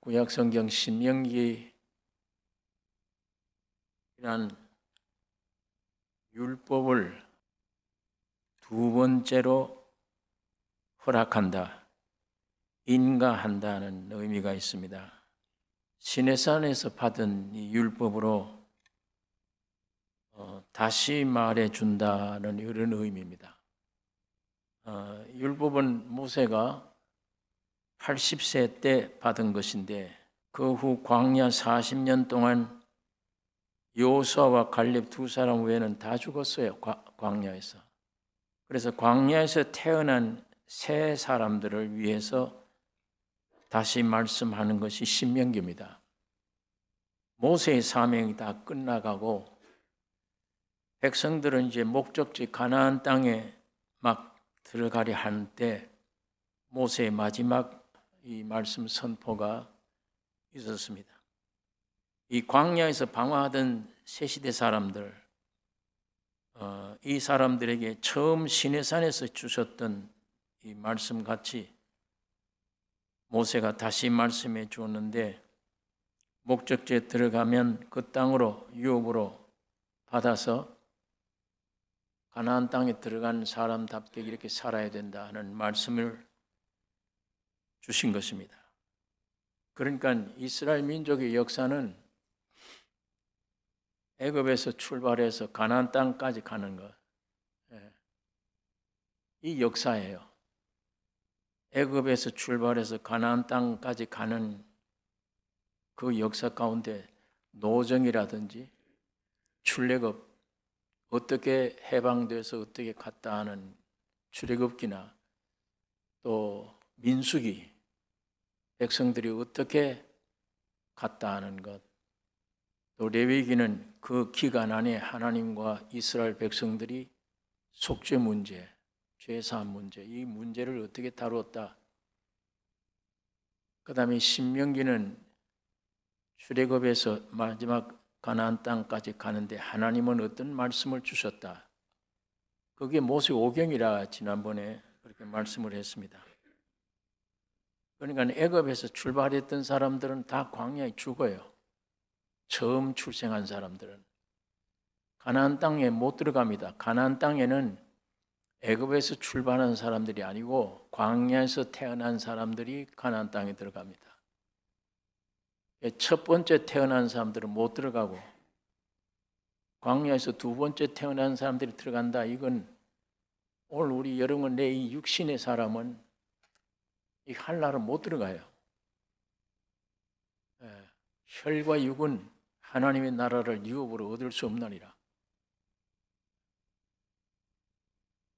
구약성경 신명기란 율법을 두 번째로 허락한다, 인가한다는 의미가 있습니다. 시내산에서 받은 이 율법으로 다시 말해준다는 이런 의미입니다. 율법은 모세가 80세 때 받은 것인데 그 후 광야 40년 동안 여호수아와 갈렙 두 사람 외에는 다 죽었어요. 광야에서. 그래서 광야에서 태어난 새 사람들을 위해서 다시 말씀하는 것이 신명기입니다. 모세의 사명이 다 끝나가고 백성들은 이제 목적지 가나안 땅에 막 들어가려 하는데 모세의 마지막 이 말씀 선포가 있었습니다. 이 광야에서 방황하던 새시대 사람들, 이 사람들에게 처음 시내산에서 주셨던 이 말씀 같이 모세가 다시 말씀해 주었는데 목적지에 들어가면 그 땅으로 유업으로 받아서 가나안 땅에 들어간 사람답게 이렇게 살아야 된다 하는 말씀을 주신 것입니다. 그러니까 이스라엘 민족의 역사는 애굽에서 출발해서 가나안 땅까지 가는 것, 이 역사예요. 애굽에서 출발해서 가나안 땅까지 가는 그 역사 가운데 노정이라든지 출애굽, 어떻게 해방돼서 어떻게 갔다 하는 출애굽기나 또 민수기, 백성들이 어떻게 갔다 하는 것, 또 레위기는 그 기간 안에 하나님과 이스라엘 백성들이 속죄 문제, 죄사함 문제, 이 문제를 어떻게 다루었다. 그 다음에 신명기는 출애굽에서 마지막 가나안 땅까지 가는데 하나님은 어떤 말씀을 주셨다. 그게 모세오경이라 지난번에 그렇게 말씀을 했습니다. 그러니까 애굽에서 출발했던 사람들은 다 광야에 죽어요. 처음 출생한 사람들은 가나안 땅에 못 들어갑니다. 가나안 땅에는 애굽에서 출발한 사람들이 아니고 광야에서 태어난 사람들이 가나안 땅에 들어갑니다. 첫 번째 태어난 사람들은 못 들어가고 광야에서 두 번째 태어난 사람들이 들어간다. 이건 오늘 우리 여러분 내 이 육신의 사람은 이 한나라로 못 들어가요. 혈과 육은 하나님의 나라를 유업으로 얻을 수 없느니라.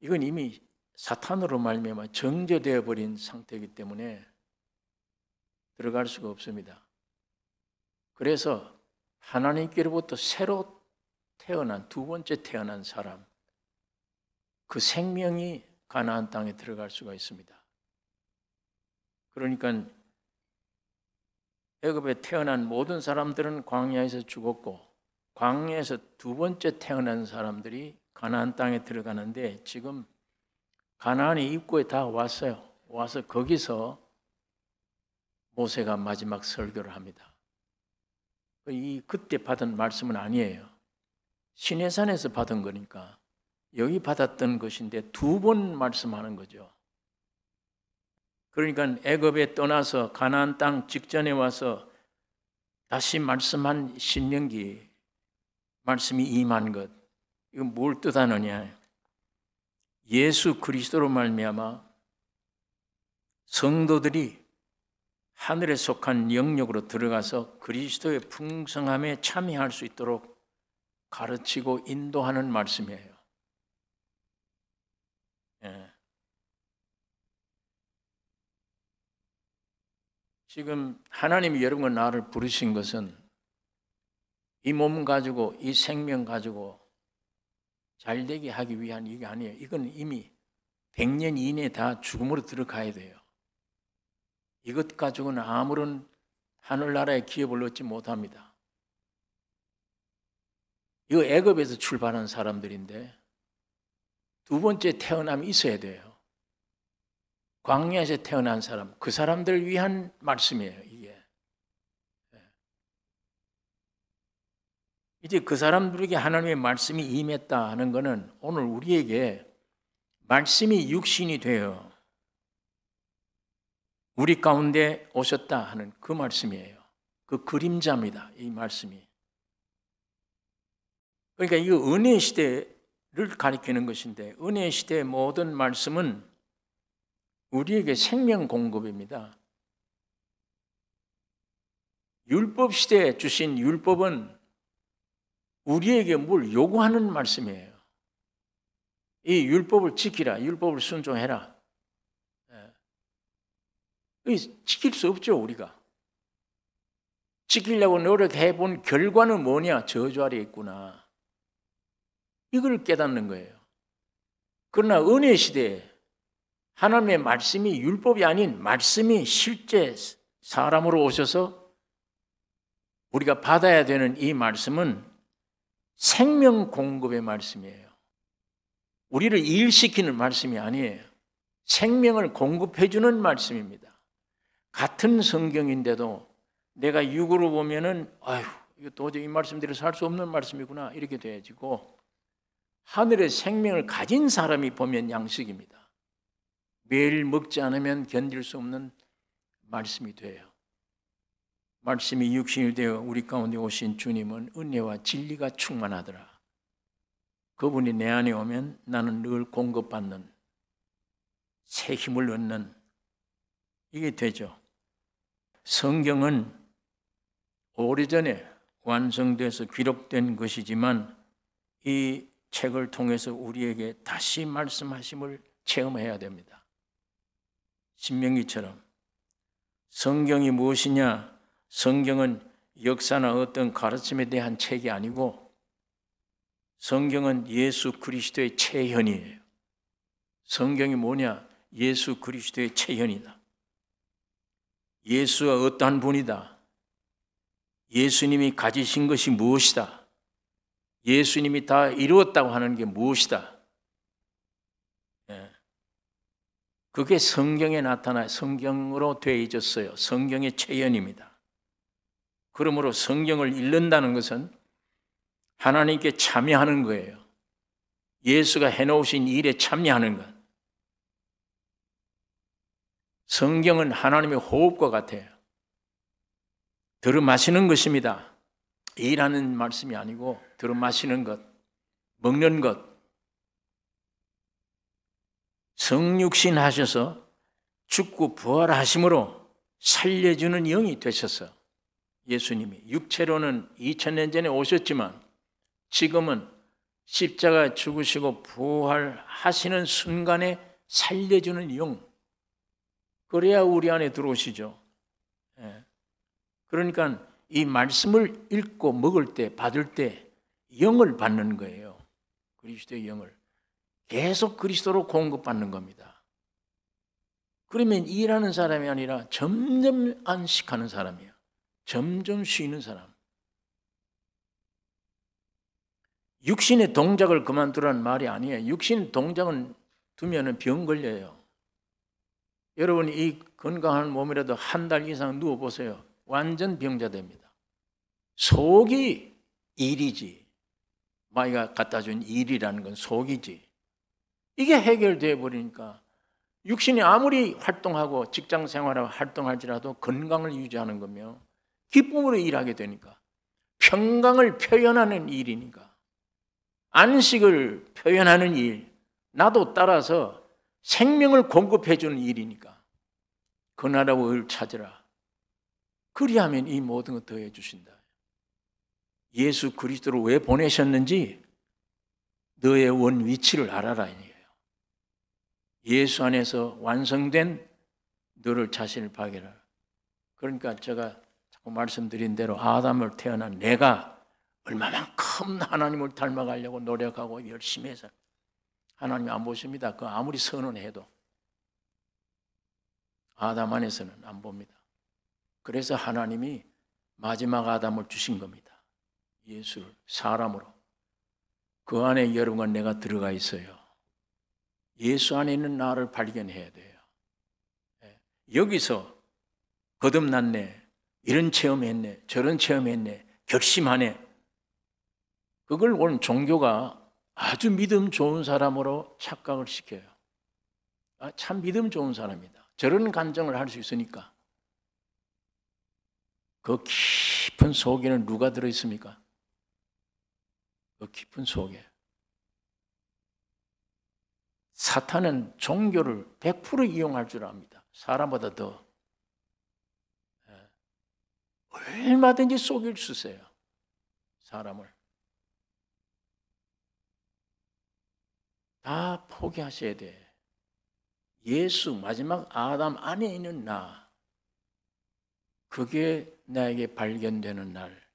이건 이미 사탄으로 말미암아 정죄되어 버린 상태이기 때문에 들어갈 수가 없습니다. 그래서 하나님께로부터 새로 태어난 두 번째 태어난 사람, 그 생명이 가나안 땅에 들어갈 수가 있습니다. 그러니까 애굽에 태어난 모든 사람들은 광야에서 죽었고 광야에서 두 번째 태어난 사람들이 가나안 땅에 들어가는데 지금 가나안의 입구에 다 왔어요. 와서 거기서 모세가 마지막 설교를 합니다. 그때 받은 말씀은 아니에요. 시내산에서 받은 거니까 여기 받았던 것인데 두 번 말씀하는 거죠. 그러니까 애굽에 떠나서 가나안 땅 직전에 와서 다시 말씀한 신명기 말씀이 임한 것, 이건 뭘 뜻하느냐? 예수 그리스도로 말미암아 성도들이 하늘에 속한 영역으로 들어가서 그리스도의 풍성함에 참여할 수 있도록 가르치고 인도하는 말씀이에요. 지금 하나님이 여러분과 나를 부르신 것은 이 몸 가지고 이 생명 가지고 잘되게 하기 위한 이게 아니에요. 이건 이미 100년 이내에 다 죽음으로 들어가야 돼요. 이것 가지고는 아무런 하늘나라의 기업을 얻지 못합니다. 이거 애굽에서 출발한 사람들인데 두 번째 태어남이 있어야 돼요. 광야에서 태어난 사람, 그 사람들을 위한 말씀이에요, 이게. 이제 그 사람들에게 하나님의 말씀이 임했다 하는 것은 오늘 우리에게 말씀이 육신이 되어 우리 가운데 오셨다 하는 그 말씀이에요. 그 그림자입니다, 이 말씀이. 그러니까 이 은혜 시대를 가리키는 것인데, 은혜 시대의 모든 말씀은 우리에게 생명 공급입니다. 율법 시대에 주신 율법은 우리에게 뭘 요구하는 말씀이에요. 이 율법을 지키라, 율법을 순종해라. 지킬 수 없죠, 우리가. 지키려고 노력해 본 결과는 뭐냐? 저주 아래 있구나. 이걸 깨닫는 거예요. 그러나 은혜 시대에 하나님의 말씀이 율법이 아닌 말씀이 실제 사람으로 오셔서 우리가 받아야 되는 이 말씀은 생명 공급의 말씀이에요. 우리를 일시키는 말씀이 아니에요. 생명을 공급해 주는 말씀입니다. 같은 성경인데도 내가 육으로 보면은 이거 도저히 이 말씀대로 살 수 없는 말씀이구나 이렇게 돼지고, 하늘의 생명을 가진 사람이 보면 양식입니다. 매일 먹지 않으면 견딜 수 없는 말씀이 돼요. 말씀이 육신이 되어 우리 가운데 오신 주님은 은혜와 진리가 충만하더라. 그분이 내 안에 오면 나는 늘 공급받는, 새 힘을 얻는, 이게 되죠. 성경은 오래전에 완성돼서 기록된 것이지만 이 책을 통해서 우리에게 다시 말씀하심을 체험해야 됩니다. 신명기처럼 성경이 무엇이냐? 성경은 역사나 어떤 가르침에 대한 책이 아니고 성경은 예수 그리스도의 체현이에요. 성경이 뭐냐? 예수 그리스도의 체현이다. 예수가 어떠한 분이다. 예수님이 가지신 것이 무엇이다. 예수님이 다 이루었다고 하는 게 무엇이다. 그게 성경에 나타나 성경으로 되어졌어요. 성경의 체현입니다. 그러므로 성경을 읽는다는 것은 하나님께 참여하는 거예요. 예수가 해놓으신 일에 참여하는 것. 성경은 하나님의 호흡과 같아요. 들어 마시는 것입니다. 일하는 말씀이 아니고 들어 마시는 것, 먹는 것. 성육신 하셔서 죽고 부활하심으로 살려주는 영이 되셔서 예수님이 육체로는 2000년 전에 오셨지만 지금은 십자가 죽으시고 부활하시는 순간에 살려주는 영, 그래야 우리 안에 들어오시죠. 그러니까 이 말씀을 읽고 먹을 때, 받을 때 영을 받는 거예요. 그리스도의 영을 계속 그리스도로 공급받는 겁니다. 그러면 일하는 사람이 아니라 점점 안식하는 사람이에요. 점점 쉬는 사람. 육신의 동작을 그만두라는 말이 아니에요. 육신의 동작은 두면 병 걸려요. 여러분 이 건강한 몸이라도 한 달 이상 누워보세요. 완전 병자 됩니다. 속이 일이지. 마이가 갖다 준 일이라는 건 속이지. 이게 해결되어 버리니까 육신이 아무리 활동하고 직장 생활하고 활동할지라도 건강을 유지하는 거며 기쁨으로 일하게 되니까 평강을 표현하는 일이니까 안식을 표현하는 일, 나도 따라서 생명을 공급해 주는 일이니까 그 나라와 의를 찾으라. 그리하면 이 모든 것 더해 주신다. 예수 그리스도를 왜 보내셨는지 너의 원 위치를 알아라. 예수 안에서 완성된 너를 자신을 발견하라. 그러니까 제가 자꾸 말씀드린 대로 아담을 태어난 내가 얼마만큼 하나님을 닮아가려고 노력하고 열심히 해서 하나님이 안 보십니다. 그 아무리 선언해도 아담 안에서는 안 봅니다. 그래서 하나님이 마지막 아담을 주신 겁니다. 예수를 사람으로. 그 안에 여러분과 내가 들어가 있어요. 예수 안에 있는 나를 발견해야 돼요. 여기서 거듭났네, 이런 체험했네, 저런 체험했네, 결심하네. 그걸 오늘 종교가 아주 믿음 좋은 사람으로 착각을 시켜요. 참 믿음 좋은 사람이다. 저런 간증을 할 수 있으니까. 그 깊은 속에는 누가 들어있습니까? 그 깊은 속에. 사탄은 종교를 100% 이용할 줄 압니다. 사람보다 더. 얼마든지 속일 수 있어요. 사람을. 다 포기하셔야 돼. 예수, 마지막 아담 안에 있는 나. 그게 나에게 발견되는 날.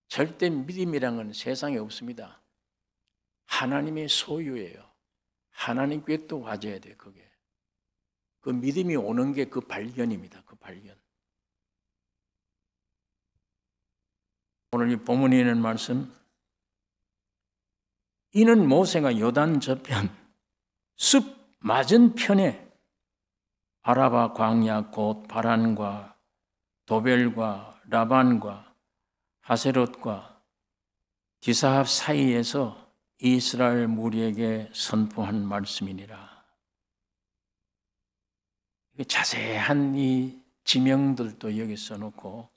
절대 믿음이란 건 세상에 없습니다. 하나님의 소유예요. 하나님께 또 가져야 돼, 그게. 그 믿음이 오는 게 그 발견입니다. 그 발견. 오늘 이 본문에 있는 말씀, 이는 모세가 요단 저편 숲 맞은편에 아라바 광야 곧 바란과 도벨과 라반과 하세롯과 디사합 사이에서 이스라엘 무리에게 선포한 말씀이니라. 자세한 이 지명들도 여기 써놓고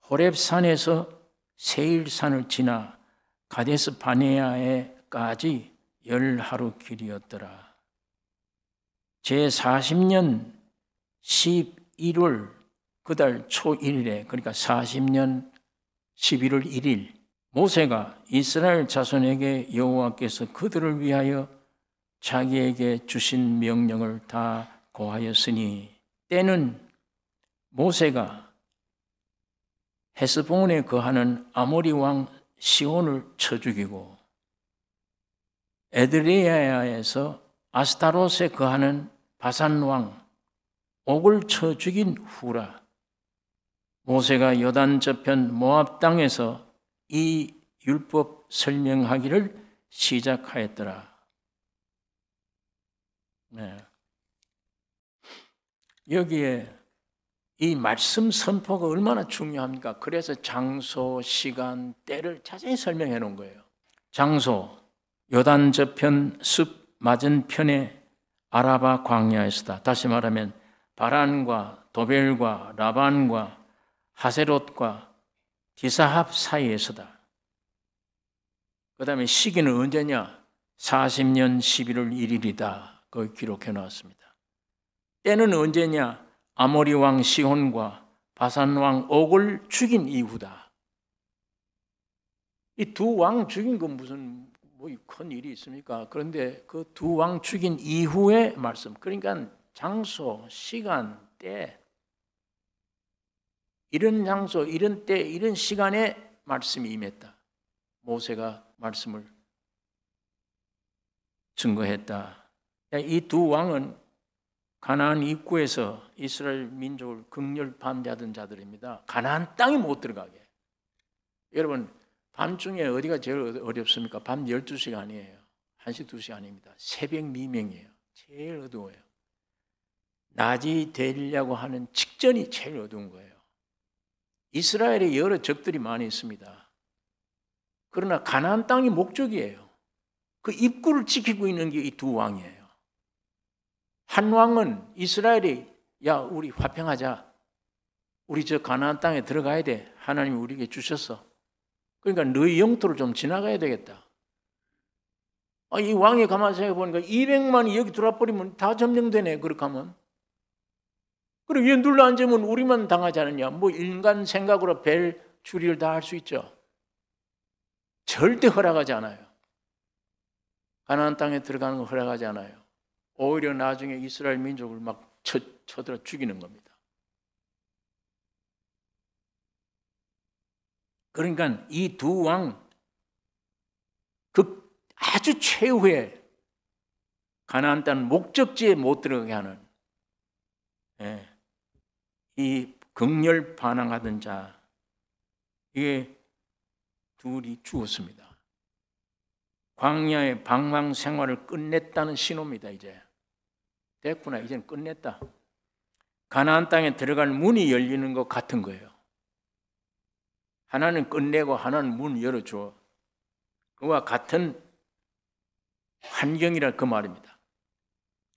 호렙산에서 세일산을 지나 가데스 바네아에까지 10하루 길이었더라. 제40년 11월 그달 초 1일에, 그러니까 40년 11월 1일, 모세가 이스라엘 자손에게 여호와께서 그들을 위하여 자기에게 주신 명령을 다 고하였으니, 때는 모세가 헤스본에 거하는 아모리 왕 시온을 쳐 죽이고 에드레야에서 아스타롯에 거하는 바산 왕 옥을 쳐 죽인 후라. 모세가 요단 저편 모압 땅에서 이 율법 설명하기를 시작하였더라. 네. 여기에 이 말씀 선포가 얼마나 중요합니까? 그래서 장소, 시간, 때를 자세히 설명해 놓은 거예요. 장소, 요단 저편 숲 맞은편에 아라바 광야에서다. 다시 말하면 바란과 도벨과 라반과 하세롯과 디사합 사이에서다. 그 다음에 시기는 언제냐? 40년 11월 1일이다. 거기 기록해 놓았습니다. 때는 언제냐? 아모리 왕 시혼과 바산 왕 옥을 죽인 이후다. 이 두 왕 죽인 건 무슨 큰 일이 있습니까? 그런데 그 두 왕 죽인 이후의 말씀. 그러니까 장소, 시간, 때, 이런 장소, 이런 때, 이런 시간에 말씀이 임했다. 모세가 말씀을 증거했다. 이 두 왕은 가나안 입구에서 이스라엘 민족을 극렬 반대하던 자들입니다. 가나안 땅에 못 들어가게. 여러분, 밤중에 어디가 제일 어렵습니까? 밤 12시가 아니에요. 1시, 2시 아닙니다. 새벽 미명이에요. 제일 어두워요. 낮이 되려고 하는 직전이 제일 어두운 거예요. 이스라엘에 여러 적들이 많이 있습니다. 그러나 가나안 땅이 목적이에요. 그 입구를 지키고 있는 게 이 두 왕이에요. 한 왕은 이스라엘이 야 우리 화평하자. 우리 저 가나안 땅에 들어가야 돼. 하나님이 우리에게 주셨어. 그러니까 너희 영토를 좀 지나가야 되겠다. 이 왕이 가만히 생각해보니까 200만이 여기 들어와 버리면 다 점령되네. 그렇게 하면. 그리고 위에 눌러 앉으면 우리만 당하지 않느냐. 뭐 인간 생각으로 벨 추리를 다 할 수 있죠. 절대 허락하지 않아요. 가나안 땅에 들어가는 거 허락하지 않아요. 오히려 나중에 이스라엘 민족을 막 쳐들어 죽이는 겁니다. 그러니까 이 두 왕, 그 아주 최후의 가나안 땅 목적지에 못 들어가게 하는 이 극렬 반항하던 자, 이게 둘이 죽었습니다. 광야의 방황 생활을 끝냈다는 신호입니다. 이제 됐구나. 이제는 끝냈다. 가나안 땅에 들어갈 문이 열리는 것 같은 거예요. 하나는 끝내고 하나는 문 열어줘. 그와 같은 환경이라 그 말입니다.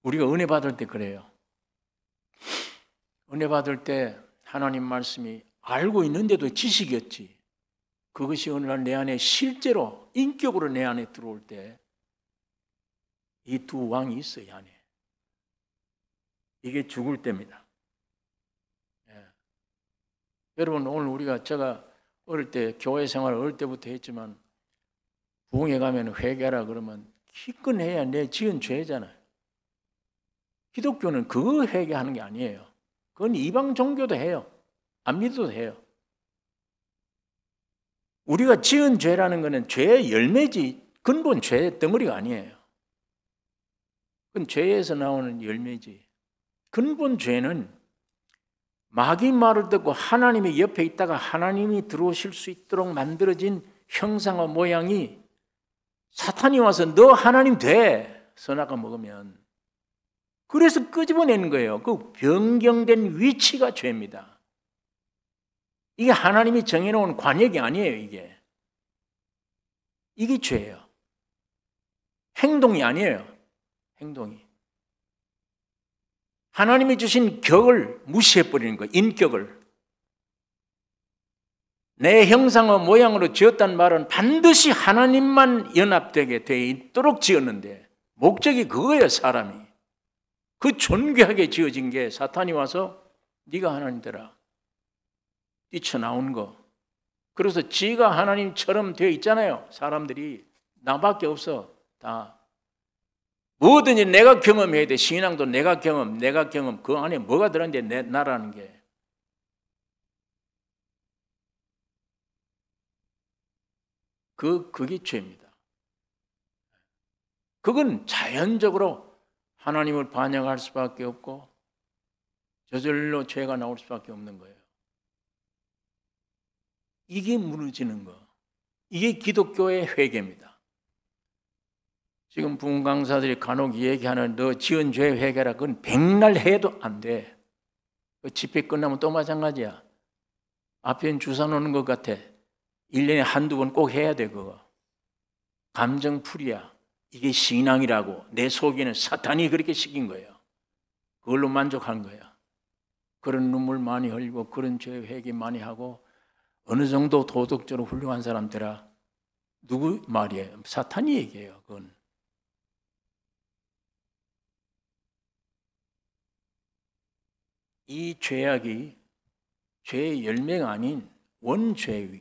우리가 은혜 받을 때 그래요. 은혜 받을 때 하나님 말씀이 알고 있는데도 지식이었지. 그것이 어느 날 내 안에 실제로 인격으로 내 안에 들어올 때 이 두 왕이 있어요, 이 안에. 이게 죽을 때입니다. 예. 여러분, 오늘 제가 어릴 때 교회 생활을 어릴 때부터 했지만 부흥회 가면 회개하라 그러면 기껏 해야 내 지은 죄잖아요. 기독교는 그거 회개하는 게 아니에요. 그건 이방 종교도 해요. 안 믿어도 해요. 우리가 지은 죄라는 것은 죄의 열매지 근본 죄의 덩어리가 아니에요. 그건 죄에서 나오는 열매지. 근본 죄는 마귀 말을 듣고 하나님의 옆에 있다가 하나님이 들어오실 수 있도록 만들어진 형상과 모양이 사탄이 와서 너 하나님 돼! 선악과 먹으면 그래서 끄집어내는 거예요. 그 변경된 위치가 죄입니다. 이게 하나님이 정해놓은 관역이 아니에요, 이게. 이게 죄예요. 행동이 아니에요, 행동이. 하나님이 주신 격을 무시해버리는 거예요, 인격을. 내 형상과 모양으로 지었다는 말은 반드시 하나님만 연합되게 돼 있도록 지었는데 목적이 그거예요, 사람이. 그 존귀하게 지어진 게 사탄이 와서 네가 하나님 되라 뛰쳐나온 거. 그래서 지가 하나님처럼 되어 있잖아요. 사람들이 나밖에 없어. 다 뭐든지 내가 경험해야 돼. 신앙도 내가 경험. 그 안에 뭐가 들었는데 나라는 게. 그게 죄입니다. 그건 자연적으로 하나님을 반역할 수밖에 없고 저절로 죄가 나올 수밖에 없는 거예요. 이게 무너지는 거. 이게 기독교의 회개입니다. 지금 부흥 강사들이 간혹 얘기하는 너 지은 죄 회개라 그건 백날 해도 안 돼. 그 집회 끝나면 또 마찬가지야. 앞에 주사 놓는 것 같아. 1년에 한두 번 꼭 해야 돼 그거. 감정풀이야. 이게 신앙이라고 내 속에는 사탄이 그렇게 시킨 거예요. 그걸로 만족한 거야. 그런 눈물 많이 흘리고 그런 죄 회개 많이 하고 어느 정도 도덕적으로 훌륭한 사람들아 누구 말이에요? 사탄이 얘기해요. 그건. 이 죄악이 죄의 열매가 아닌 원죄,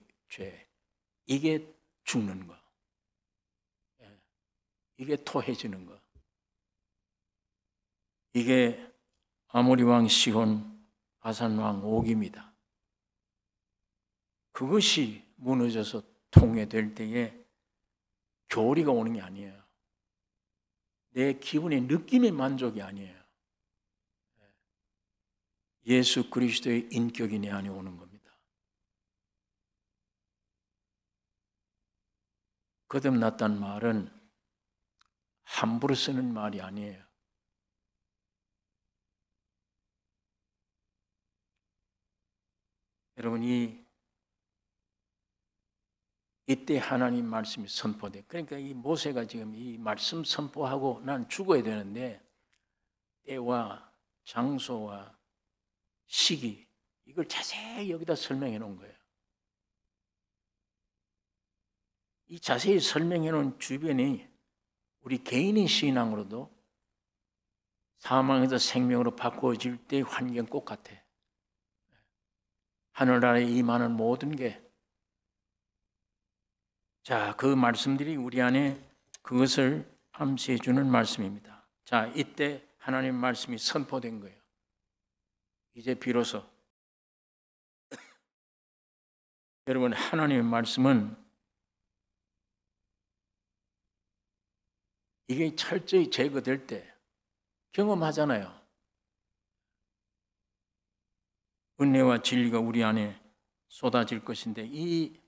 이게 죽는 거. 이게 토해지는 거. 이게 아모리 왕 시혼, 바산 왕 옥입니다. 그것이 무너져서 통해될 때에 교리가 오는 게 아니에요. 내 기분의 느낌의 만족이 아니에요. 예수 그리스도의 인격이 내 안에 오는 겁니다. 거듭났다는 말은 함부로 쓰는 말이 아니에요. 여러분이 이때 하나님 말씀이 선포돼. 그러니까 이 모세가 지금 이 말씀 선포하고 난 죽어야 되는데 때와 장소와 시기 이걸 자세히 여기다 설명해 놓은 거예요. 이 자세히 설명해 놓은 주변이 우리 개인의 신앙으로도 사망에서 생명으로 바꾸어질 때의 환경 꼭 같아. 하늘나라에 임하는 모든 게 자, 그 말씀들이 우리 안에 그것을 암시해 주는 말씀입니다. 자, 이때 하나님 말씀이 선포된 거예요. 이제 비로소 여러분 하나님의 말씀은 이게 철저히 제거될 때 경험하잖아요. 은혜와 진리가 우리 안에 쏟아질 것인데 이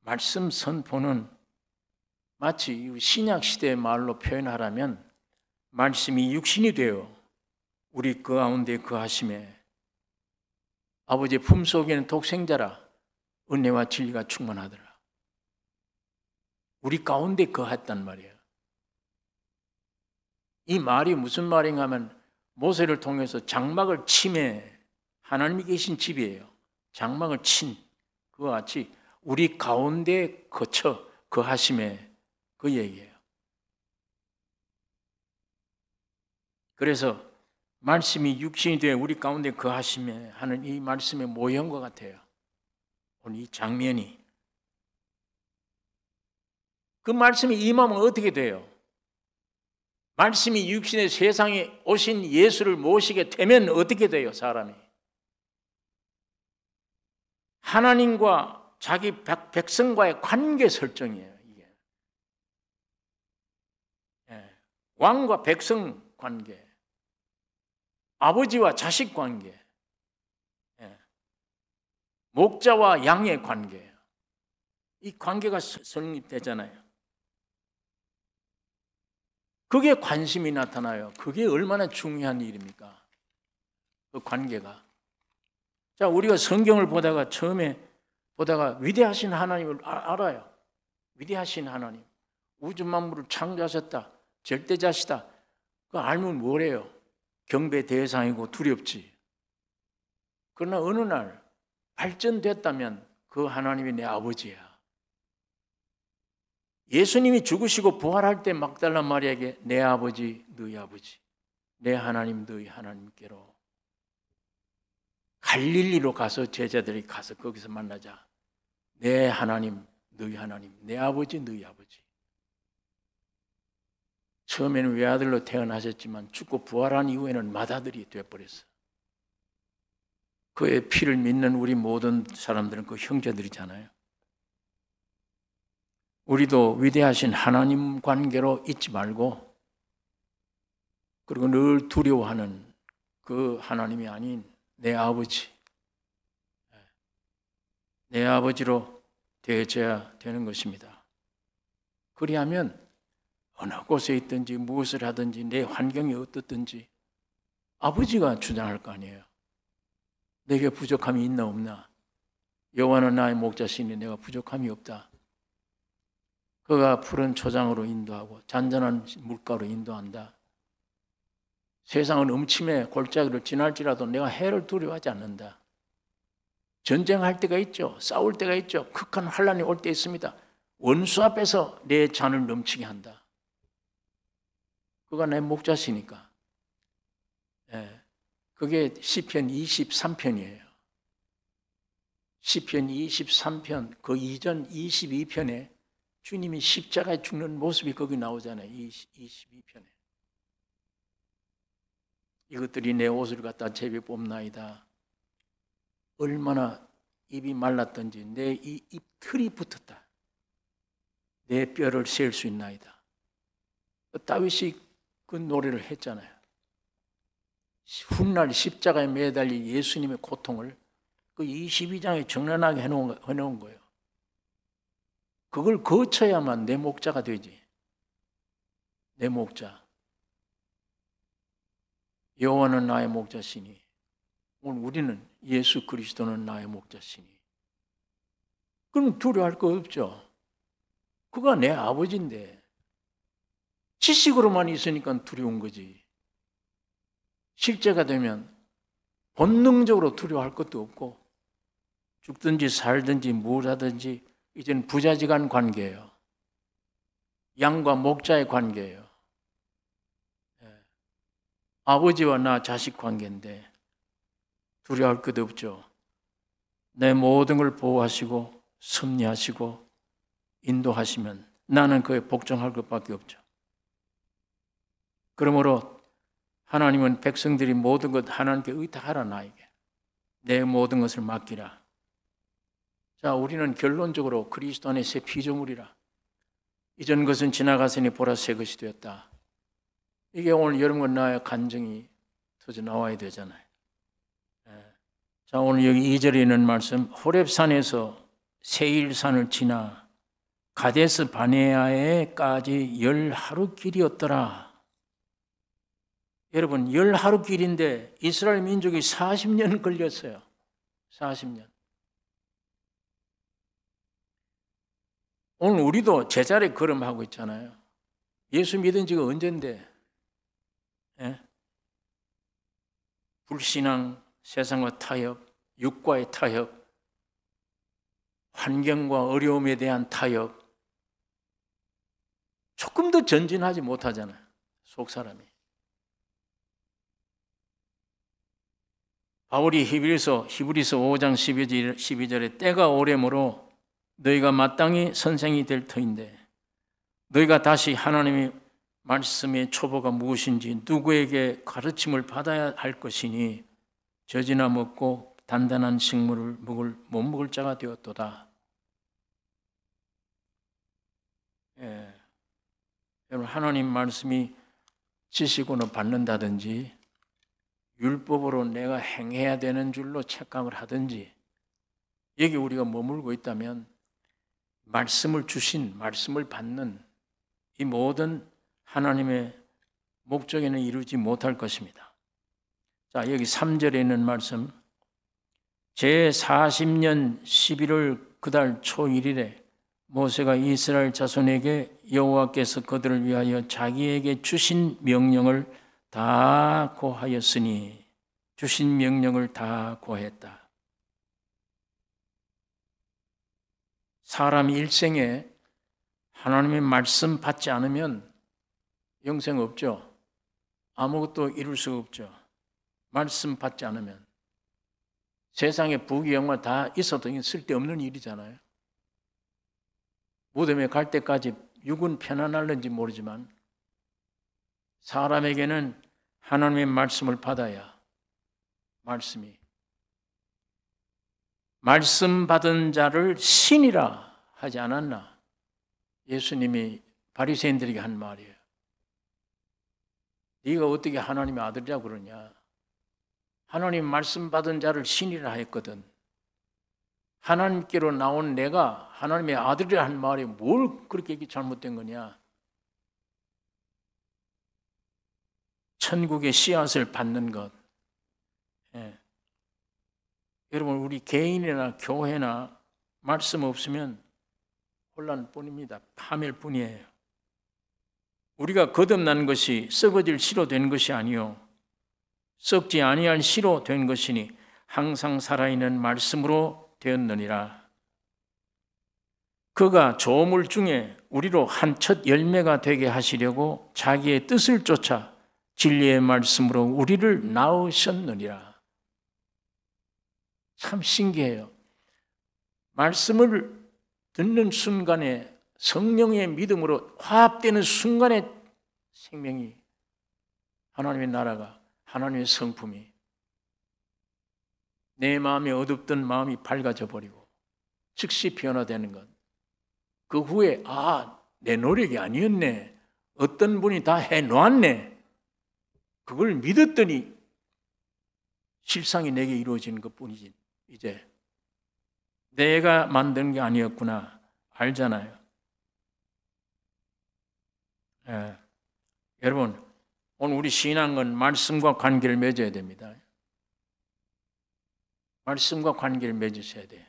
말씀 선포는 마치 신약 시대의 말로 표현하라면 말씀이 육신이 되어 우리 그 가운데 거하심에 아버지의 품속에는 독생자라 은혜와 진리가 충만하더라. 우리 가운데 거했단 말이에요. 이 말이 무슨 말인가 하면 모세를 통해서 장막을 침해, 하나님이 계신 집이에요. 장막을 친 그와 같이 우리 가운데 거쳐 거하심에 그 얘기예요. 그래서 말씀이 육신이 되어 우리 가운데 거하심에 하는 이 말씀의 모형과 같아요. 오늘 이 장면이. 그 말씀이 임하면 어떻게 돼요? 말씀이 육신의 세상에 오신 예수를 모시게 되면 어떻게 돼요, 사람이? 하나님과 자기 백성과의 관계 설정이에요, 이게. 왕과 백성 관계, 아버지와 자식 관계, 목자와 양의 관계예요. 이 관계가 성립되잖아요. 그게 관심이 나타나요. 그게 얼마나 중요한 일입니까? 그 관계가. 자, 우리가 성경을 보다가 처음에 보다가 위대하신 하나님을 알아요. 위대하신 하나님. 우주 만물을 창조하셨다. 절대자시다. 그거 알면 뭐래요? 경배 대상이고 두렵지. 그러나 어느 날 발전됐다면 그 하나님이 내 아버지야. 예수님이 죽으시고 부활할 때 막달라 마리아에게 내 아버지, 너희 아버지, 내 하나님, 너희 하나님께로 갈릴리로 가서 제자들이 가서 거기서 만나자. 내 하나님, 너희 하나님, 내 아버지, 너희 아버지. 처음에는 외아들로 태어나셨지만 죽고 부활한 이후에는 맏아들이 되어버렸어요. 그의 피를 믿는 우리 모든 사람들은 그 형제들이잖아요. 우리도 위대하신 하나님 관계로 잊지 말고, 그리고 늘 두려워하는 그 하나님이 아닌 내 아버지, 내 아버지로 되어져야 되는 것입니다. 그리하면 어느 곳에 있든지 무엇을 하든지 내 환경이 어떻든지 아버지가 주장할 거 아니에요. 내게 부족함이 있나 없나? 여호와는 나의 목자시니 내가 부족함이 없다. 그가 푸른 초장으로 인도하고 잔잔한 물가로 인도한다. 세상은 음침해 골짜기를 지날지라도 내가 해를 두려워하지 않는다. 전쟁할 때가 있죠. 싸울 때가 있죠. 극한 환란이 올 때 있습니다. 원수 앞에서 내 잔을 넘치게 한다. 그가 내 목자시니까. 그게 시편 23편이에요. 시편 23편 그 이전 22편에 주님이 십자가에 죽는 모습이 거기 나오잖아요. 22편에. 이것들이 내 옷을 갖다 제비 뽑나이다. 얼마나 입이 말랐던지 내 이 입틀이 붙었다. 내 뼈를 셀 수 있나이다. 다윗이 그 노래를 했잖아요. 훗날 십자가에 매달린 예수님의 고통을 그 22장에 적나라하게 해놓은 거예요. 그걸 거쳐야만 내 목자가 되지. 내 목자. 여호와는 나의 목자시니, 오늘 우리는 예수 그리스도는 나의 목자시니. 그럼 두려워할 거 없죠. 그가 내 아버지인데 지식으로만 있으니까 두려운 거지. 실제가 되면 본능적으로 두려워할 것도 없고 죽든지 살든지 뭘 하든지 이제는 부자지간 관계예요. 양과 목자의 관계예요. 아버지와 나 자식 관계인데 두려워할 것도 없죠. 내 모든 걸 보호하시고 섭리하시고 인도하시면 나는 그에 복종할 것밖에 없죠. 그러므로 하나님은 백성들이 모든 것 하나님께 의탁하라. 나에게 내 모든 것을 맡기라. 자, 우리는 결론적으로 그리스도 안에 새 피조물이라. 이전 것은 지나갔으니 보라 새 것이 되었다. 이게 오늘 여러분과 나의 간증이 터져 나와야 되잖아요. 자, 오늘 여기 2절에 있는 말씀, 호렙산에서 세일산을 지나 가데스 바네아에까지 10하루 길이었더라. 여러분, 10하루 길인데 이스라엘 민족이 40년 걸렸어요. 40년. 오늘 우리도 제자리 걸음하고 있잖아요. 예수 믿은 지가 언젠데, 예? 불신앙, 세상과 타협, 육과의 타협, 환경과 어려움에 대한 타협, 조금 더 전진하지 못하잖아요. 속 사람이. 바울이 히브리서 5장 12절에 때가 오래므로 너희가 마땅히 선생이 될 터인데 너희가 다시 하나님의 말씀의 초보가 무엇인지 누구에게 가르침을 받아야 할 것이니 젖이나 먹고 단단한 식물을 못 먹을 자가 되었도다. 예. 여러분, 하나님 말씀이 지식으로 받는다든지 율법으로 내가 행해야 되는 줄로 착각을 하든지 여기 우리가 머물고 있다면 말씀을 주신, 말씀을 받는 이 모든 하나님의 목적에는 이루지 못할 것입니다. 자, 여기 3절에 있는 말씀, 제40년 11월 그달 초 1일에 모세가 이스라엘 자손에게 여호와께서 그들을 위하여 자기에게 주신 명령을 다 고하였으니 주신 명령을 다 고했다. 사람이 일생에 하나님의 말씀 받지 않으면 영생 없죠. 아무것도 이룰 수가 없죠. 말씀 받지 않으면. 세상에 부귀영화 다 있어도 쓸데없는 일이잖아요. 무덤에 갈 때까지 육은 편안할는지 모르지만 사람에게는 하나님의 말씀을 받아야 말씀이 말씀 받은 자를 신이라 하지 않았나? 예수님이 바리새인들에게 한 말이에요. 네가 어떻게 하나님의 아들이라고 그러냐? 하나님 말씀 받은 자를 신이라 했거든. 하나님께로 나온 내가 하나님의 아들이라 한 말이 뭘 그렇게 잘못된 거냐? 천국의 씨앗을 받는 것. 예. 여러분, 우리 개인이나 교회나 말씀 없으면 혼란뿐입니다. 파멸 뿐이에요. 우리가 거듭난 것이 썩어질 씨로 된 것이 아니요 썩지 아니할 씨로 된 것이니 항상 살아있는 말씀으로 되었느니라. 그가 조물 중에 우리로 한 첫 열매가 되게 하시려고 자기의 뜻을 쫓아 진리의 말씀으로 우리를 낳으셨느니라. 참 신기해요. 말씀을 듣는 순간에 성령의 믿음으로 화합되는 순간에 생명이, 하나님의 나라가, 하나님의 성품이 내 마음에 어둡던 마음이 밝아져 버리고 즉시 변화되는 것. 그 후에 내 노력이 아니었네. 어떤 분이 다 해놓았네. 그걸 믿었더니 실상이 내게 이루어지는 것뿐이지. 이제 내가 만든 게 아니었구나 알잖아요. 예. 여러분, 오늘 우리 신앙은 말씀과 관계를 맺어야 됩니다. 말씀과 관계를 맺으셔야 돼요.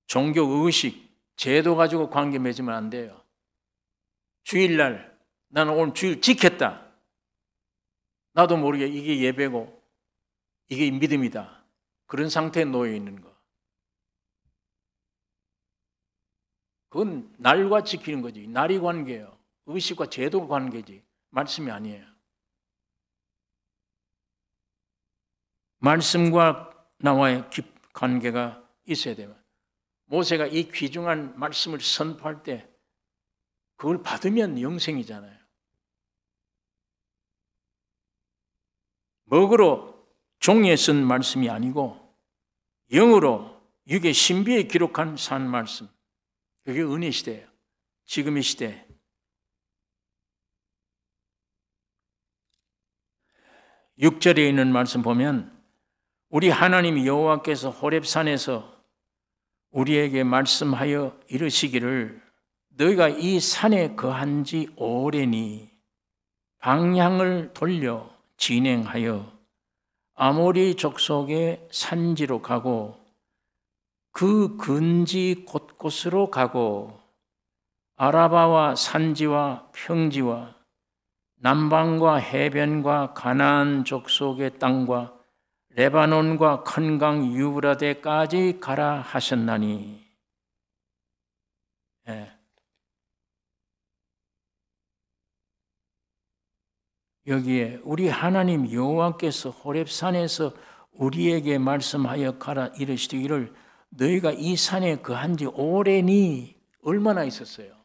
종교 의식, 제도 가지고 관계 맺으면 안 돼요. 주일날 나는 오늘 주일 지켰다. 나도 모르게 이게 예배고 이게 믿음이다. 그런 상태에 놓여 있는 거. 그건 날과 지키는 거지. 날이 관계예요. 의식과 제도가 관계지. 말씀이 아니에요. 말씀과 나와의 관계가 있어야 돼요. 모세가 이 귀중한 말씀을 선포할 때 그걸 받으면 영생이잖아요. 먹으로 종이에 쓴 말씀이 아니고 영으로 육의 신비에 기록한 산 말씀. 그게 은혜 시대예요. 지금의 시대. (6절에) 있는 말씀 보면 우리 하나님 여호와께서 호렙산에서 우리에게 말씀하여 이르시기를 너희가 이 산에 거한 지 오래니 방향을 돌려 진행하여 아모리 족속의 산지로 가고 그 근지 곳곳으로 가고 아라바와 산지와 평지와 남방과 해변과 가나안 족속의 땅과 레바논과 큰 강 유브라데까지 가라 하셨나니. 예. 여기에 우리 하나님 여호와께서 호렙산에서 우리에게 말씀하여 가라 이르시기를 너희가 이 산에 거한 지 오래니. 얼마나 있었어요?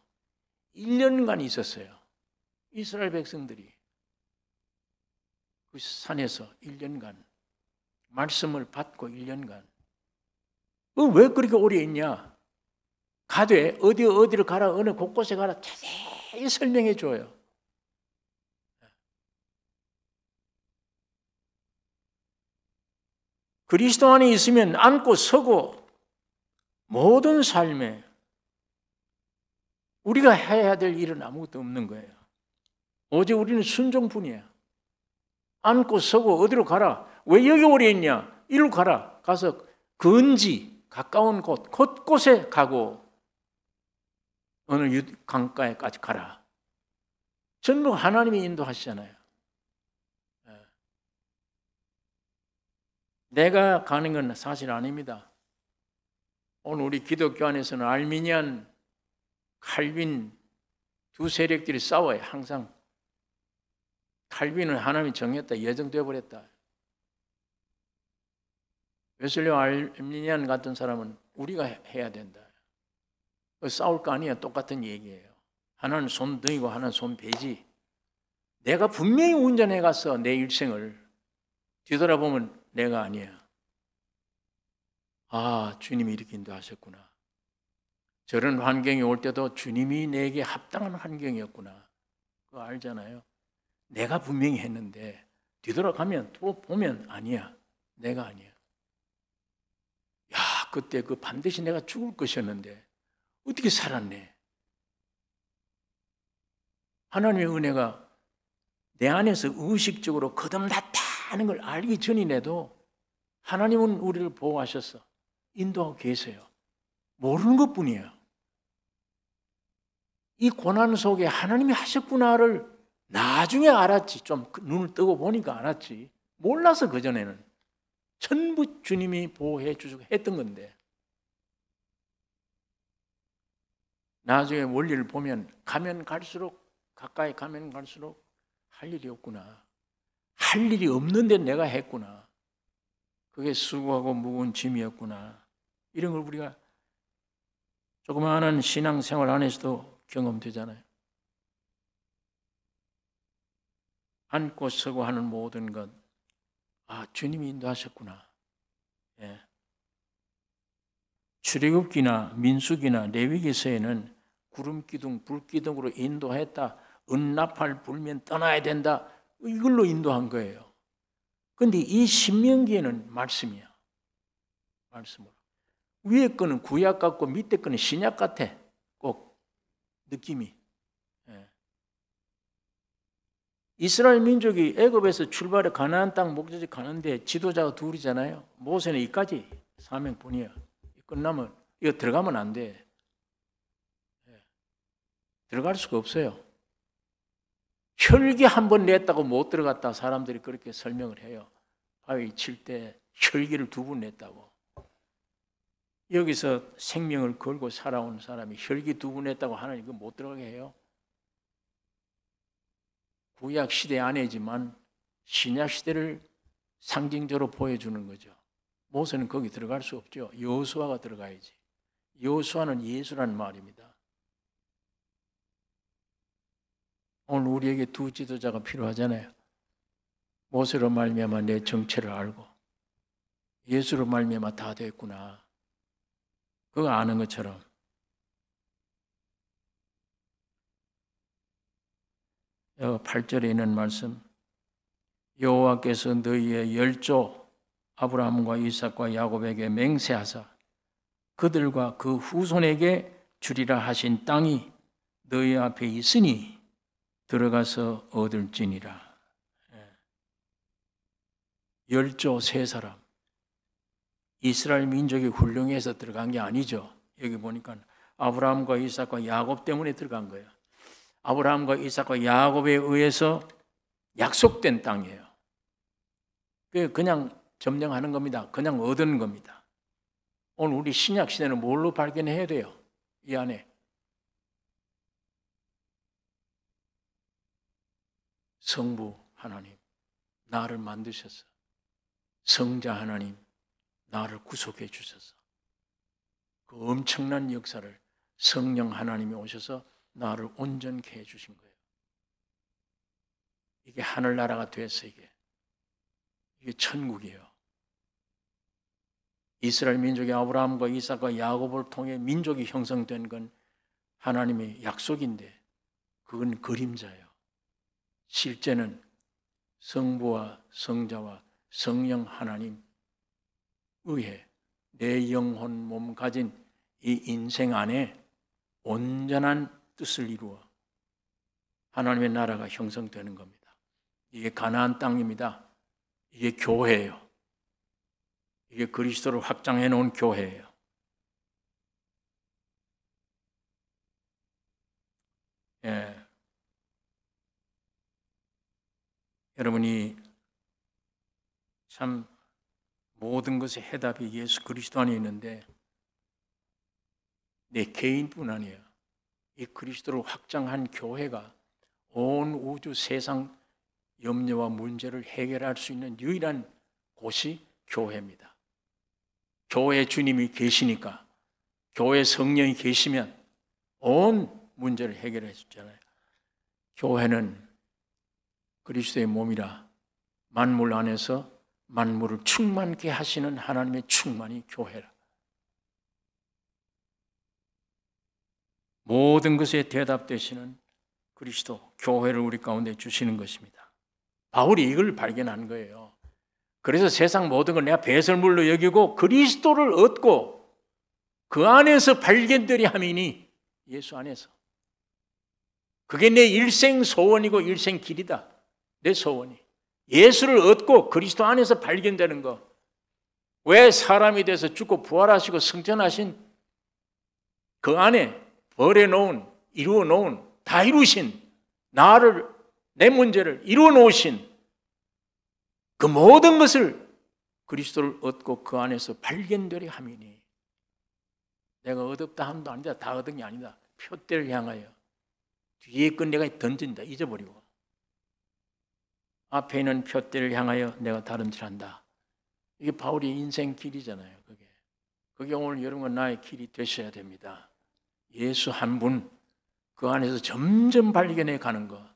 1년간 있었어요. 이스라엘 백성들이 그 산에서 1년간 말씀을 받고 1년간. 왜 그렇게 오래 있냐? 가되 어디를 가라, 어느 곳곳에 가라 자세히 설명해 줘요. 그리스도 안에 있으면 앉고 서고 모든 삶에 우리가 해야 될 일은 아무것도 없는 거예요. 오직 우리는 순종뿐이에요. 앉고 서고 어디로 가라. 왜 여기 오래 있냐? 이리로 가라. 가서 근지 가까운 곳 곳곳에 가고 어느 강가에까지 가라. 전부 하나님이 인도하시잖아요. 내가 가는 건 사실 아닙니다. 오늘 우리 기독교 안에서는 알미니안, 칼빈 두 세력들이 싸워요. 항상. 칼빈은 하나님이 정했다. 예정되어 버렸다. 웨슬리와 알미니안 같은 사람은 우리가 해야 된다. 싸울 거 아니야. 똑같은 얘기예요. 하나는 손등이고 하나는 손배지. 내가 분명히 운전해 갔어. 내 일생을. 뒤돌아보면 내가 아니야. 아, 주님이 이렇게 인도하셨구나. 저런 환경이 올 때도 주님이 내게 합당한 환경이었구나. 그거 알잖아요. 내가 분명히 했는데 뒤돌아가면 또 보면 아니야. 내가 아니야. 야, 그때 그 반드시 내가 죽을 것이었는데 어떻게 살았네. 하나님의 은혜가 내 안에서 의식적으로 거듭났다는 걸 알기 전이라도 하나님은 우리를 보호하셔서 인도하고 계세요. 모르는 것뿐이에요. 이 고난 속에 하나님이 하셨구나를 나중에 알았지. 좀 눈을 뜨고 보니까 알았지. 몰라서 그전에는 전부 주님이 보호해 주시고 했던 건데 나중에 원리를 보면 가면 갈수록 가까이 가면 갈수록 할 일이 없구나. 할 일이 없는데 내가 했구나. 그게 수고하고 무거운 짐이었구나. 이런 걸 우리가 조그마한 신앙생활 안에서도 경험되잖아요. 앉고 서고 하는 모든 것, 아, 주님이 인도하셨구나. 예. 출애굽기나 민수기나 레위기서에는 구름 기둥, 불 기둥으로 인도했다. 은나팔 불면 떠나야 된다. 이걸로 인도한 거예요. 그런데 이 신명기에는 말씀이야. 말씀으로. 위에 거는 구약 같고 밑에 거는 신약 같아. 꼭 느낌이. 예. 이스라엘 민족이 애굽에서 출발해 가나안 땅 목적지 가는데 지도자가 둘이잖아요. 모세는 이까지 사명뿐이야. 끝나면 이거 들어가면 안 돼. 예. 들어갈 수가 없어요. 혈기 한 번 냈다고 못 들어갔다 사람들이 그렇게 설명을 해요. 바위 칠 때 혈기를 2번 냈다고. 여기서 생명을 걸고 살아온 사람이 혈기 2번 냈다고 하나님 그거 못 들어가게 해요. 구약 시대 아니지만 신약 시대를 상징적으로 보여주는 거죠. 모세는 거기 들어갈 수 없죠. 여호수아가 들어가야지. 여호수아는 예수라는 말입니다. 오늘 우리에게 두 지도자가 필요하잖아요. 모세로 말미암아 내 정체를 알고 예수로 말미암아 다 됐구나. 그거 아는 것처럼 8절에 있는 말씀 여호와께서 너희의 열조 아브라함과 이삭과 야곱에게 맹세하사 그들과 그 후손에게 주리라 하신 땅이 너희 앞에 있으니 들어가서 얻을지니라. 열조 3사람 이스라엘 민족이 훌륭해서 들어간 게 아니죠. 여기 보니까 아브라함과 이삭과 야곱 때문에 들어간 거예요. 아브라함과 이삭과 야곱에 의해서 약속된 땅이에요. 그냥 점령하는 겁니다. 그냥 얻은 겁니다. 오늘 우리 신약 시대는 뭘로 발견해야 돼요? 이 안에 성부 하나님 나를 만드셔서, 성자 하나님 나를 구속해 주셔서, 그 엄청난 역사를 성령 하나님이 오셔서 나를 온전케 해 주신 거예요. 이게 하늘나라가 됐어. 이게 천국이에요. 이스라엘 민족이 아브라함과 이삭과 야곱을 통해 민족이 형성된 건 하나님의 약속인데 그건 그림자예요. 실제는 성부와 성자와 성령 하나님 의해 내 영혼 몸 가진 이 인생 안에 온전한 뜻을 이루어 하나님의 나라가 형성되는 겁니다. 이게 가나안 땅입니다. 이게 교회예요. 이게 그리스도를 확장해 놓은 교회예요. 예. 여러분이 참 모든 것의 해답이 예수 그리스도 안에 있는데 내 개인뿐 아니에요. 이 그리스도를 확장한 교회가 온 우주 세상 염려와 문제를 해결할 수 있는 유일한 곳이 교회입니다. 교회에 주님이 계시니까, 교회에 성령이 계시면 온 문제를 해결해 주잖아요. 교회는 그리스도의 몸이라 만물 안에서 만물을 충만케 하시는 하나님의 충만이 교회라. 모든 것에 대답 되시는 그리스도, 교회를 우리 가운데 주시는 것입니다. 바울이 이걸 발견한 거예요. 그래서 세상 모든 걸 내가 배설물로 여기고 그리스도를 얻고 그 안에서 발견되리 함이니, 예수 안에서. 그게 내 일생 소원이고 일생 길이다. 내 소원이. 예수를 얻고 그리스도 안에서 발견되는 거. 왜 사람이 돼서 죽고 부활하시고 승천하신 그 안에 버려놓은, 이루어놓은, 다 이루신, 나를, 내 문제를 이루어놓으신 그 모든 것을 그리스도를 얻고 그 안에서 발견되리 함이니. 내가 얻었다 함도 아니다. 다 얻은 게 아니다. 표대를 향하여 뒤에 건 내가 던진다. 잊어버리고 앞에 있는 표대를 향하여 내가 다름질한다. 이게 바울의 인생 길이잖아요. 그게 오늘 여러분과 나의 길이 되셔야 됩니다. 예수 한 분, 그 안에서 점점 발견해 가는 거.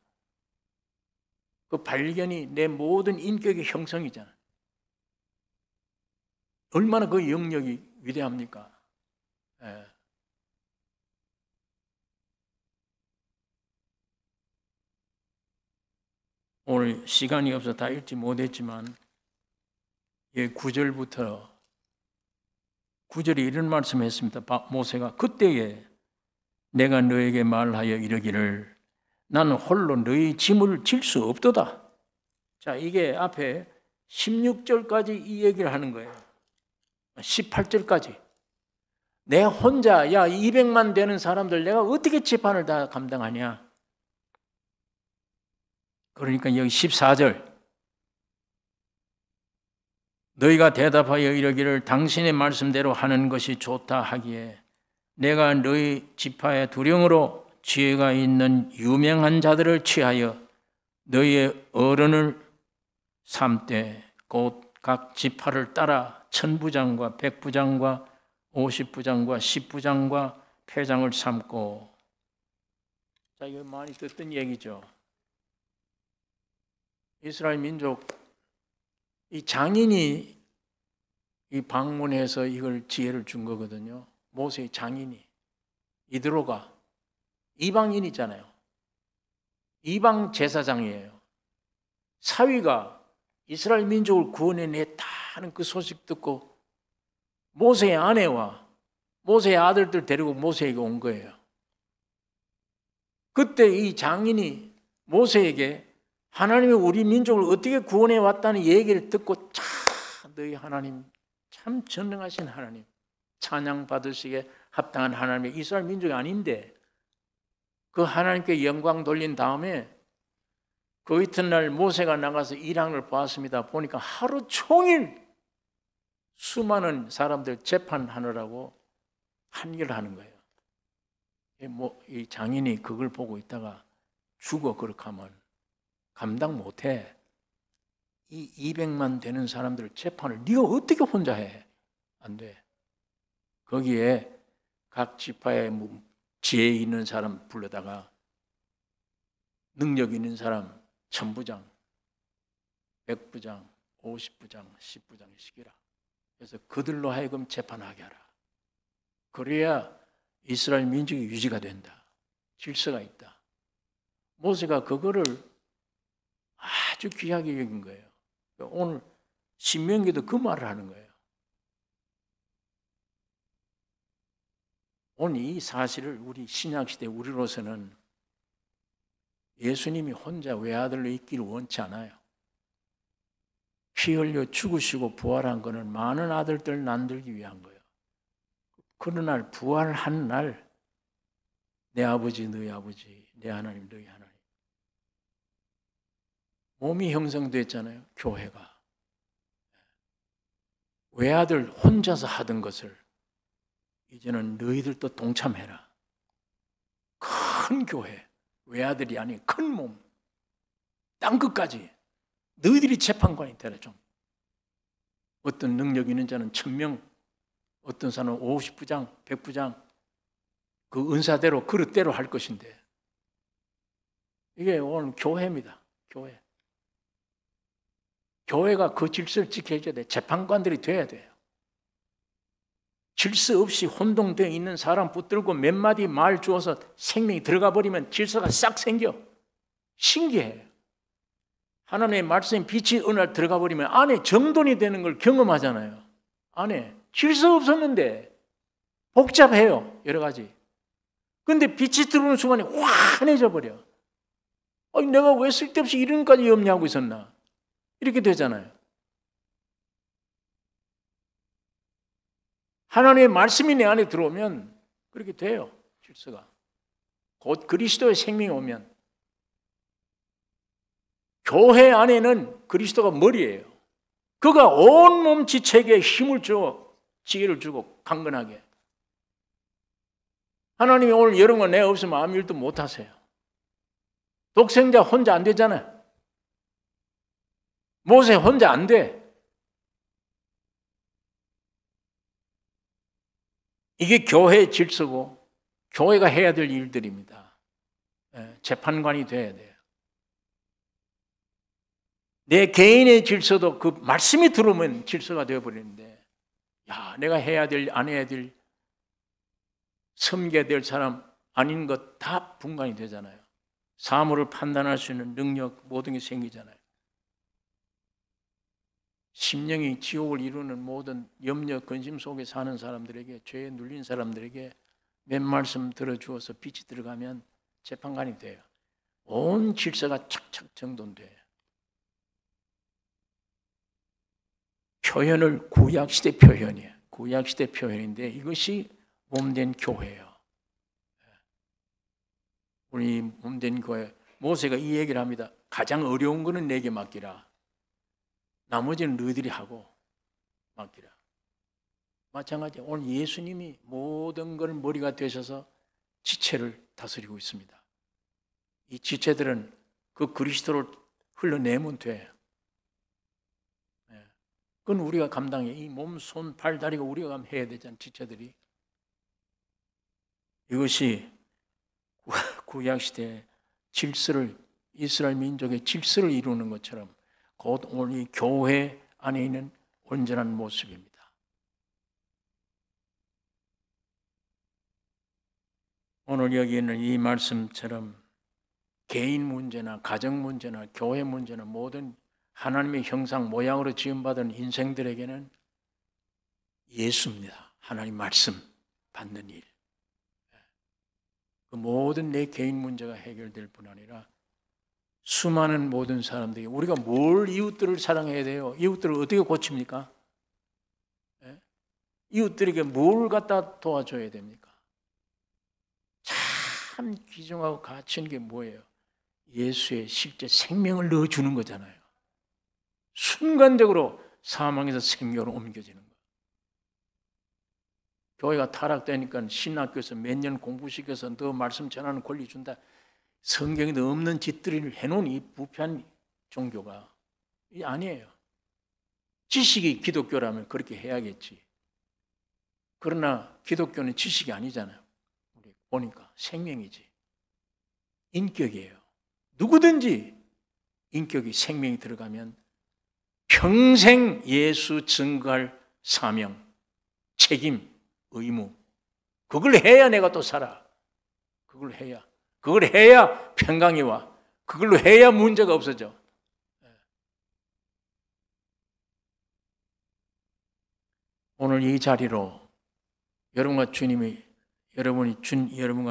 그 발견이 내 모든 인격의 형성이잖아요. 얼마나 그 영역이 위대합니까? 예. 오늘 시간이 없어서 다 읽지 못했지만 9절부터 9절에 이런 말씀했습니다. 모세가 그때에 내가 너에게 말하여 이르기를 나는 홀로 너희 짐을 질 수 없도다. 자, 이게 앞에 16절까지 이 얘기를 하는 거예요. 18절까지. 내 혼자 200만 되는 사람들 내가 어떻게 재판을 다 감당하냐. 그러니까 여기 14절. 너희가 대답하여 이르기를 당신의 말씀대로 하는 것이 좋다 하기에 내가 너희 지파의 두령으로 지혜가 있는 유명한 자들을 취하여 너희의 어른을 삼되 곧 각 지파를 따라 천부장과 백부장과 50부장과 10부장과 패장을 삼고. 자, 이거 많이 듣던 얘기죠. 이스라엘 민족 이 장인이 이 방문해서 이걸 지혜를 준 거거든요. 모세의 장인이. 이드로가 이방인이잖아요. 이방 제사장이에요. 사위가 이스라엘 민족을 구원해냈다는 그 소식 듣고 모세의 아내와 모세의 아들들 데리고 모세에게 온 거예요. 그때 이 장인이 모세에게 하나님이 우리 민족을 어떻게 구원해 왔다는 얘기를 듣고 참 너희 하나님 참 전능하신 하나님 찬양 받으시게 합당한 하나님의 이스라엘 민족이 아닌데 그 하나님께 영광 돌린 다음에 그 이튿날 모세가 나가서 일항을 보았습니다. 보니까 하루 종일 수많은 사람들 재판하느라고 한결하는 거예요. 이 장인이 그걸 보고 있다가 죽어 그렇게 하면 감당 못해. 이 200만 되는 사람들 재판을 네가 어떻게 혼자 해? 안 돼. 거기에 각 지파에 지혜 있는 사람 불러다가 능력 있는 사람 1000부장, 100부장, 50부장, 10부장 시키라. 그래서 그들로 하여금 재판하게 하라. 그래야 이스라엘 민족이 유지가 된다. 질서가 있다. 모세가 그거를 아주 귀하게 여긴 거예요. 오늘 신명기도 그 말을 하는 거예요. 오늘 이 사실을 우리 신약시대 우리로서는 예수님이 혼자 외아들로 있기를 원치 않아요. 피 흘려 죽으시고 부활한 것은 많은 아들들 낳들기 위한 거예요. 그러나 부활한 날 내 아버지 너희 아버지 내 하나님 너희 하나님 몸이 형성됐잖아요. 교회가 외아들 혼자서 하던 것을 이제는 너희들도 동참해라. 큰 교회 외아들이 아닌 큰 몸 땅끝까지 너희들이 재판관이 되라. 좀 어떤 능력 있는 자는 1000명 어떤 사람은 50부장 100부장 그 은사대로 그릇대로 할 것인데 이게 오늘 교회입니다. 교회. 교회가 그 질서를 지켜줘야 돼. 재판관들이 돼야 돼요. 질서 없이 혼동되어 있는 사람 붙들고 몇 마디 말 주어서 생명이 들어가 버리면 질서가 싹 생겨. 신기해요. 하나님의 말씀이 빛이 어느 날 들어가 버리면 안에 정돈이 되는 걸 경험하잖아요. 안에 질서 없었는데 복잡해요. 여러 가지. 근데 빛이 들어오는 순간에 환해져 버려. 아니, 내가 왜 쓸데없이 이런까지 염려하고 있었나? 이렇게 되잖아요. 하나님의 말씀이 내 안에 들어오면 그렇게 돼요. 질서가. 곧 그리스도의 생명이 오면 교회 안에는 그리스도가 머리예요. 그가 온몸 지체에게 힘을 주어 지혜를 주고 강건하게. 하나님이 오늘 이런 거 내가 없으면 아무 일도 못 하세요. 독생자 혼자 안 되잖아요. 모세 혼자 안 돼. 이게 교회의 질서고 교회가 해야 될 일들입니다. 재판관이 돼야 돼요. 내 개인의 질서도 그 말씀이 들어오면 질서가 되어버리는데 야, 내가 해야 될, 안 해야 될, 섬겨야 될 사람 아닌 것 다 분간이 되잖아요. 사물을 판단할 수 있는 능력 모든 게 생기잖아요. 심령이 지옥을 이루는 모든 염려, 근심 속에 사는 사람들에게, 죄에 눌린 사람들에게 몇 말씀 들어주어서 빛이 들어가면 재판관이 돼요. 온 질서가 착착 정돈돼요. 표현을 구약시대 표현이에요. 구약시대 표현인데 이것이 몸된 교회예요. 우리 몸된 교회, 모세가 이 얘기를 합니다. 가장 어려운 거는 내게 맡기라. 나머지는 너희들이 하고 맡기라. 마찬가지 오늘 예수님이 모든 걸 머리가 되셔서 지체를 다스리고 있습니다. 이 지체들은 그 그리스도를 흘러내면 돼요. 그건 우리가 감당해. 이 몸, 손, 발, 다리가 우리가 해야 되잖아요. 지체들이. 이것이 구약시대의 질서를, 이스라엘 민족의 질서를 이루는 것처럼 곧 오늘 이 교회 안에 있는 온전한 모습입니다. 오늘 여기 있는 이 말씀처럼 개인 문제나 가정 문제나 교회 문제나 모든 하나님의 형상 모양으로 지음받은 인생들에게는 예수입니다. 하나님 말씀 받는 일. 그 모든 내 개인 문제가 해결될 뿐 아니라 수많은 모든 사람들이 우리가 뭘 이웃들을 사랑해야 돼요? 이웃들을 어떻게 고칩니까? 이웃들에게 뭘 갖다 도와줘야 됩니까? 참 귀중하고 가치 있는 게 뭐예요? 예수의 실제 생명을 넣어주는 거잖아요. 순간적으로 사망에서 생명으로 옮겨지는 거예요. 교회가 타락되니까 신학교에서 몇 년 공부시켜서 너 말씀 전하는 권리 준다. 성경에도 없는 짓들을 해놓은 이 부패한 종교가 아니에요. 지식이 기독교라면 그렇게 해야겠지. 그러나 기독교는 지식이 아니잖아요. 우리 보니까 생명이지. 인격이에요. 누구든지 인격이 생명이 들어가면 평생 예수 증거할 사명, 책임, 의무. 그걸 해야 내가 또 살아. 그걸 해야 평강이 와. 그걸로 해야 문제가 없어져. 오늘 이 자리로 여러분과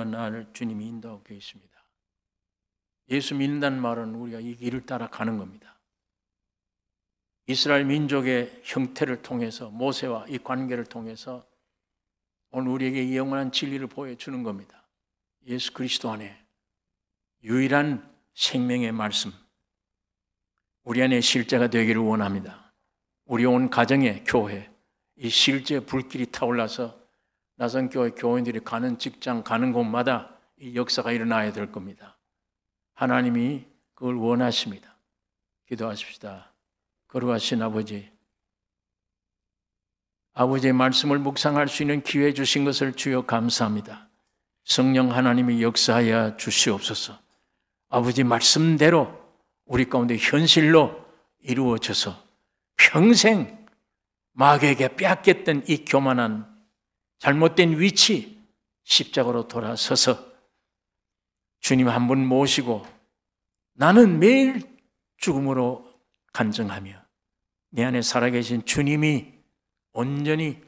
나를 주님이 인도하고 계십니다. 예수 믿는다는 말은 우리가 이 길을 따라 가는 겁니다. 이스라엘 민족의 형태를 통해서 모세와 이 관계를 통해서 오늘 우리에게 이 영원한 진리를 보여주는 겁니다. 예수 그리스도 안에 유일한 생명의 말씀, 우리 안에 실제가 되기를 원합니다. 우리 온 가정의 교회, 이 실제 불길이 타올라서 나선교회 교인들이 가는 직장, 가는 곳마다 이 역사가 일어나야 될 겁니다. 하나님이 그걸 원하십니다. 기도하십시다. 거룩하신 아버지, 아버지의 말씀을 묵상할 수 있는 기회 주신 것을 주여 감사합니다. 성령 하나님이 역사하여 주시옵소서. 아버지 말씀대로 우리 가운데 현실로 이루어져서 평생 마귀에게 빼앗겼던 이 교만한 잘못된 위치 십자가로 돌아서서 주님 한 분 모시고 나는 매일 죽음으로 간증하며 내 안에 살아계신 주님이 온전히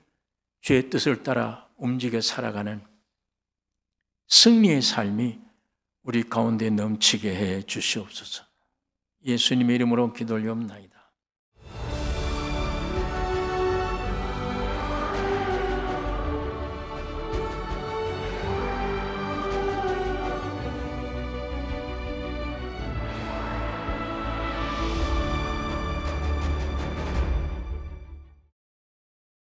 주의 뜻을 따라 움직여 살아가는 승리의 삶이 우리 가운데 넘치게 해 주시옵소서. 예수님의 이름으로 기도 올리옵나이다.